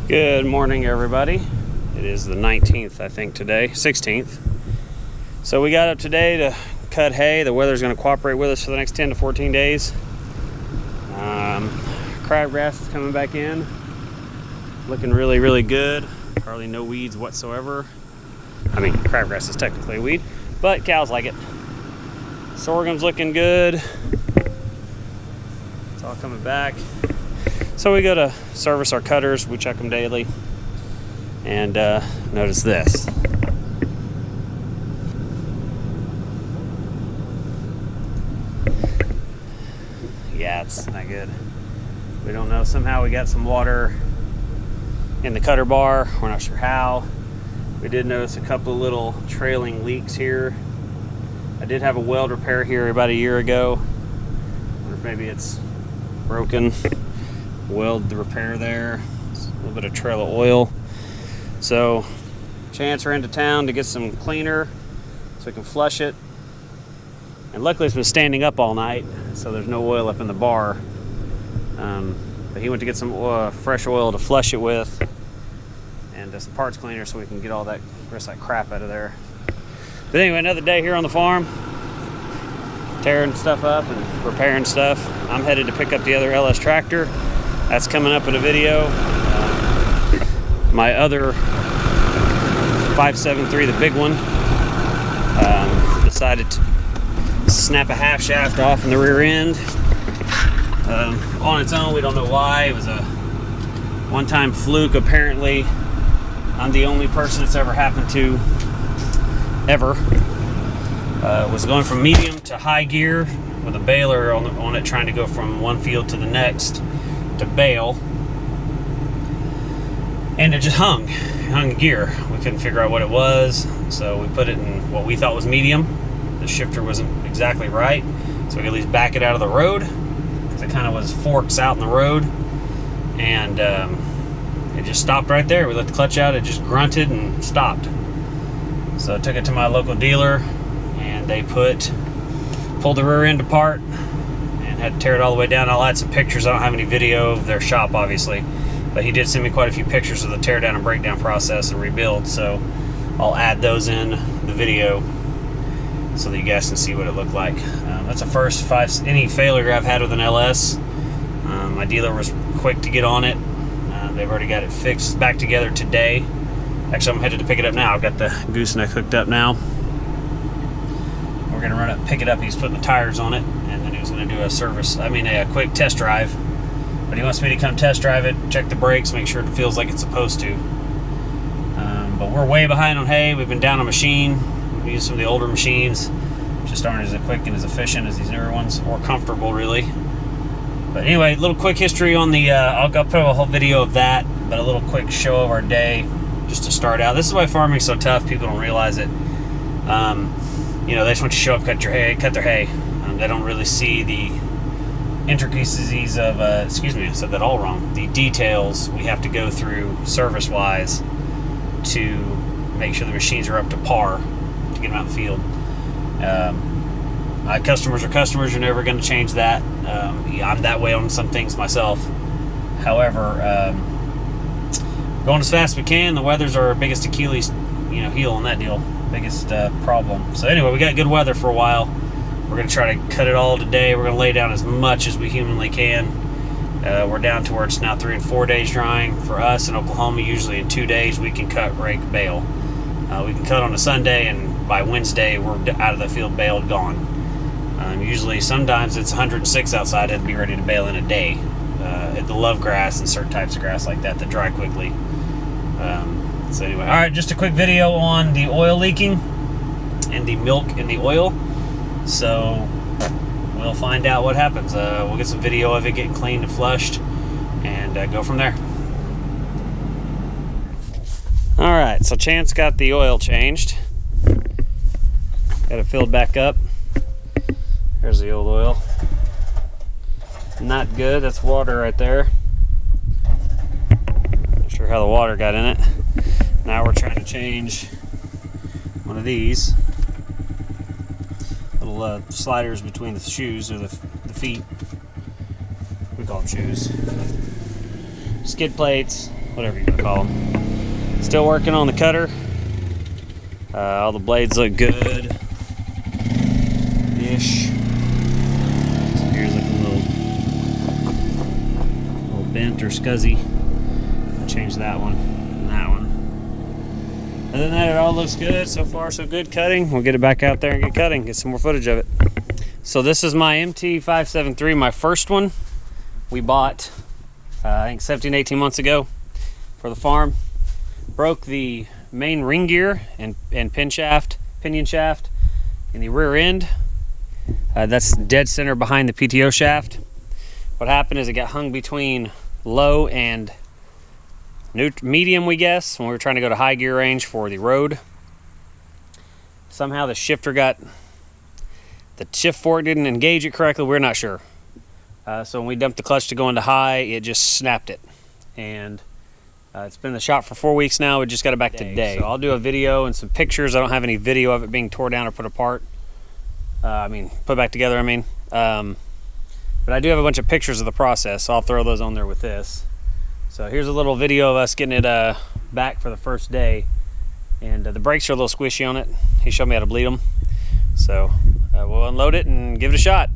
Good morning, everybody. It is the 19th, I think, today, 16th. So we got up today to cut hay. The weather's going to cooperate with us for the next 10 to 14 days. Crabgrass is coming back in, looking really, really good. Hardly no weeds whatsoever. I mean, crabgrass is technically a weed, but cows like it. Sorghum's looking good. It's all coming back. So we go to service our cutters. We check them daily. And notice this. Yeah, it's not good. We don't know. Somehow we got some water in the cutter bar. We're not sure how. We did notice a couple of little trailing leaks here. I did have a weld repair here about a year ago. I wonder if maybe it's broken. Weld the repair there. It's a little bit of trail of oil. So Chance ran to town to get some cleaner so we can flush it. And luckily it's been standing up all night, so there's no oil up in the bar. But he went to get some fresh oil to flush it with, and some parts cleaner so we can get all that rest of that crap out of there. But anyway, another day here on the farm, tearing stuff up and repairing stuff. I'm headed to pick up the other LS tractor. That's coming up in a video. My other 573, the big one, decided to snap a half shaft off in the rear end on its own. We don't know why. It was a one-time fluke. Apparently, I'm the only person it's ever happened to ever. Was going from medium to high gear with a baler on it, trying to go from one field to the next to bale, and it just hung gear. We couldn't figure out what it was, so we put it in what we thought was medium. The shifter wasn't exactly right, so we could at least back it out of the road, because it kind of was forks out in the road, and it just stopped right there. We let the clutch out, it just grunted and stopped. So I took it to my local dealer, and they pulled the rear end apart and had to tear it all the way down. I'll add some pictures. I don't have any video of their shop, obviously, but he did send me quite a few pictures of the tear down and breakdown process and rebuild, so I'll add those in the video so that you guys can see what it looked like. That's the first any failure I've had with an LS. My dealer was quick to get on it. They've already got it fixed back together today. Actually, I'm headed to pick it up now. I've got the gooseneck hooked up now. We're gonna run it, pick it up. He's putting the tires on it, and then he was gonna do a quick test drive. But he wants me to come test drive it, check the brakes, make sure it feels like it's supposed to. But we're way behind on hay. We've been down a machine. We've used some of the older machines. Just aren't as quick and as efficient as these newer ones, or comfortable, really. But anyway, a little quick history on the, I'll put up a whole video of that, but a little quick show of our day, just to start out. This is why farming's so tough. People don't realize it. You know, they just want you to show up, cut their hay. They don't really see the intricacies of, excuse me, I said that all wrong. The details we have to go through service-wise to make sure the machines are up to par to get them out in the field. Customers are customers. You're never going to change that. I'm that way on some things myself. However, going as fast as we can. The weather's our biggest Achilles, heel on that deal. Biggest problem. So anyway, we got good weather for a while. We're going to try to cut it all today. We're going to lay down as much as we humanly can. We're down to where it's now 3 and 4 days drying. For us in Oklahoma, usually in 2 days we can cut, rake, bale. We can cut on a Sunday, and by Wednesday we're out of the field, baled, gone. Usually, sometimes it's 106 outside and be ready to bale in a day. The love grass and certain types of grass like that dry quickly. So anyway, all right, just a quick video on the oil leaking and the milk in the oil. So we'll find out what happens. We'll get some video of it getting cleaned and flushed, and go from there. All right, so Chance got the oil changed. Got it filled back up. There's the old oil. Not good. That's water right there. Not sure how the water got in it. Now we're trying to change one of these little sliders between the shoes, or the feet. We call them shoes. Skid plates whatever you want to call them. Still working on the cutter. All the blades look good-ish. So here's like a little bent or scuzzy. I'll change that one and that one. Other than that, it all looks good. So far, so good cutting. We'll get it back out there and get cutting, get some more footage of it. So this is my MT573, my first one. We bought, I think 17, 18 months ago for the farm. Broke the main ring gear and pinion shaft in the rear end. That's dead center behind the PTO shaft. What happened is it got hung between low and medium, we guess, when we were trying to go to high gear range for the road. Somehow the shifter the shift fork didn't engage it correctly. We're not sure. So when we dumped the clutch to go into high, it just snapped it. And it's been in the shop for 4 weeks now. We just got it back today. So I'll do a video and some pictures. I don't have any video of it being tore down or put apart. Put back together, but I do have a bunch of pictures of the process, so I'll throw those on there with this. So here's a little video of us getting it back for the first day. And the brakes are a little squishy on it. He showed me how to bleed them. So we'll unload it and give it a shot.